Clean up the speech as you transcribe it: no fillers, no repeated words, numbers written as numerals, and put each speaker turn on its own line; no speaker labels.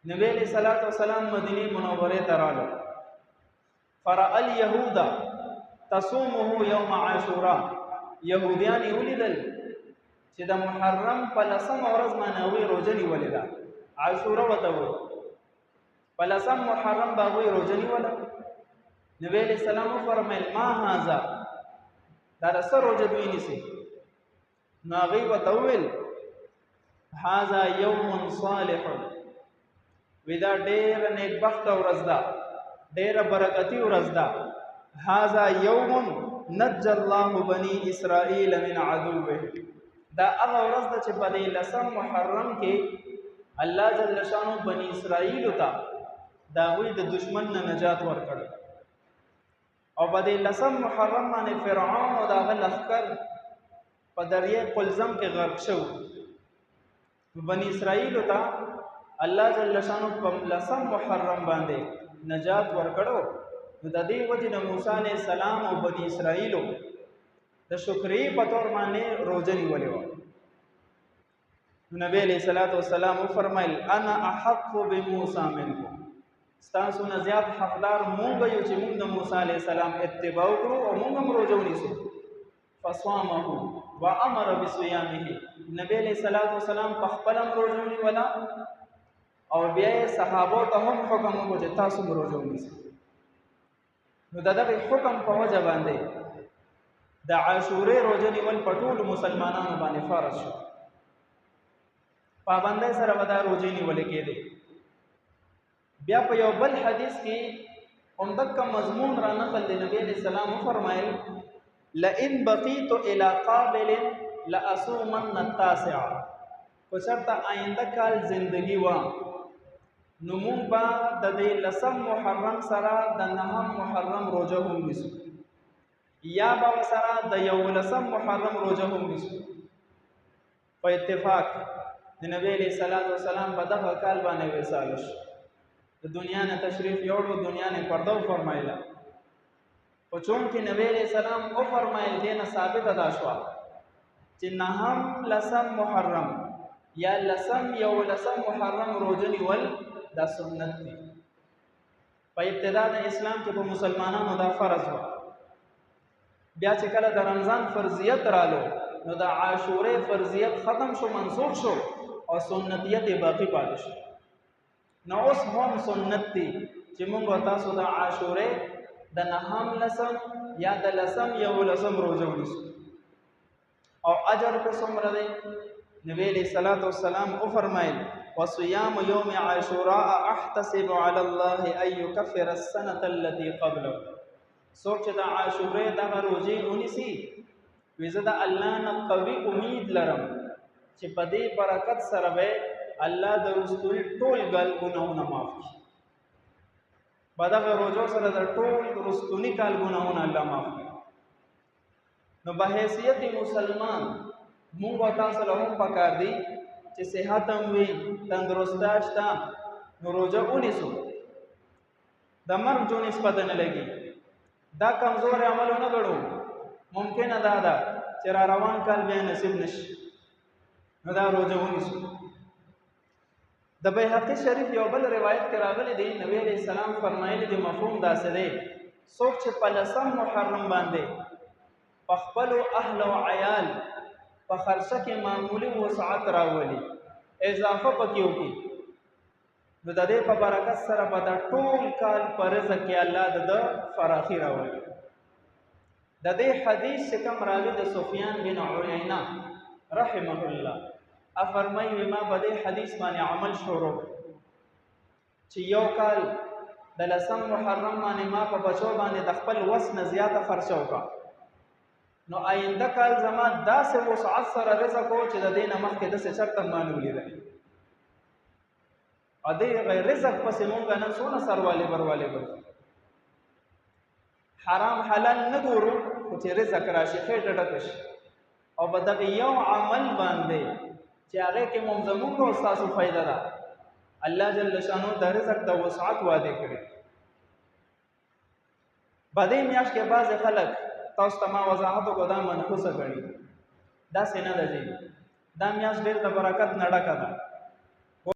نبی علیہ الصلوۃ والسلام مدینه منوره ته راغلو. فرأى اليهود تصومه يوم عاشوراء. يهوديان ولیدل چې د محرم په لسم ورځ باندې وی روزه نیولې ده. عاشوراء وته وي په لسم محرم باندې روزه نیوله. نبی علیہ السلام فرمایل ما هذا، دا سره روزه دوی نیسي. نو هغه وته ویل هذا يوم صالح، ودا ډېر نیکبخت ورځ ده، ډېر برکتی ورځ ده. هذا يوم نجى الله بني اسرائيل من عدوه، دا هغه ورځ ده چې په دې لسم محرم کې الله جل شانو بني اسرائیل ته دا وی د دشمن نه نجات ورکړ. او په دې لسم محرم باندې فرعون او دا لښکر په دریای قلزم کې غرق شو. بني اسرائیل ته الله جل شانو په لسم محرم باندې نجات ورکړو. نو د دې وجه د موسی علیہ السلام او بني اسرائیل د شکرې په تور باندې روزه نیولې و. نبی علیہ الصلوۃ والسلام فرمایل انا احق بموسی منکم، تاسو نه زیات حقدار مونږ یو چې مونږ د موسی علیہ السلام اتباع کړو او مونږ هم روزه ونیسو. فصامه وامر بصيامه، نبی علیہ الصلوۃ والسلام په خپل روزه ونیولا او بیا صحابو ته هم حکم وکړ چې تاسو روزه ونیسئ. نو دغه حکم په وجه باندې د عاشورې روزه نیول په ټولو مسلمانانو باندې فرض شو. پابندۍ سره به دا روزې نیول کېدې. بیا په یو بل حدیث کې همدغه مضمون را نقل دی. نبی علیہ السلام فرمایل لئن بقیت الى قابل لاصومن التاسع، کو چرته آینده کال زندگی و نو مونږ به د دې لسم محرم سره د نهم محرم روزه هم نیسو، یا به سره د یو لسم محرم روزه هم نیسو. په اتفاق د نبی علیہ الصلوۃ والسلام په دغه کال باندې وصال شو. د دنیا نه تشریف یوړو، دنیا نه پردو فرمایله. او چون کې نبی علیہ السلام او فرمایل دې نه ثابت ادا شو چې نهم لسم محرم یا لسم یو لسم محرم روزه نیول دا سنت دی. په ابتدا د اسلام کې په مسلمانانو دا فرض و. بیا چې کله د رمضان فرضیت رالو نو د عاشورې فرضیت ختم شو، منسوخ شو او سنتیت باقی پاتې شو. نو اوس هم سنت دی چې موږ تاسو د عاشورې د نهم لسم یا د لسم یو لسم روزه ونیسو. او اجر په څومره دی؟ نبی علیہ الصلوۃ والسلام او فرمایل وصيام يوم عاشوراء احتسب على الله ان يكفر السنه التي قبله. څوک چې د عاشورې دغه روزې ونیسي ویزه د الله نه قوي امید لرم چې په دې برکت سره به الله د رسول ټول ګناهونه معاف کړي. په دغه روزو سره د ټول رستونی کال ګناهونه الله معاف کړي. نو په حیثیت مسلمان مونږ تاسو له هم پکار دی چې صحت هم وي، تندرسته شته، نو روزه ونیسو. د مرګ جو نسبت نه لګي، دا کمزور عملونه غړو. ممکن ده چې را روان کال بیا نصیب نشي، نو دا روزه ونیسو. د بیهقی شریف یو بل روایت کې راغلی دی، نبی علیہ السلام فرمایلی دی مفهوم داسې دی څوک چې په لسم محرم باندې په خپلو اهل او عیال په خرچه کې معمولی وسعت راولي، اضافه پکې وکړي، نو د دې په برکت سره به د ټول کال په رزق کې الله د فراخي راولي. د دې حدیث چې کوم راوي د سفیان بن عینه رحمه الله فرمایي ما په دې حدیث باندې عمل شروع چې یو کال د لسم محرم باندې ما په بچو باندې د خپل وس نه زیاته خرچه وکړه، نو آینده کال زما داسې وسعت سره رزق و چې د دې نه مخکې داسې چرته ما نه ولیدلی. او دې رزق پسې مونږ نن څونه سروالې بروالی ګرځو. حرام حلال نه ګورو، خو چې رزق راشي خېټه ډکه شي. او په دغه یو عمل باندې چې هغې کې مونږ زمونږ او ستاسو فایده ده، الله جل شانو د رزق د وسعت وعده کړي. په دې میاشت کې بعضې خلک تاسو ته ما وضاحت وکړو دا منحوسه ګڼي. داسې نه ده جی، دا میاشت ډېر د برکت نه ډکه ده.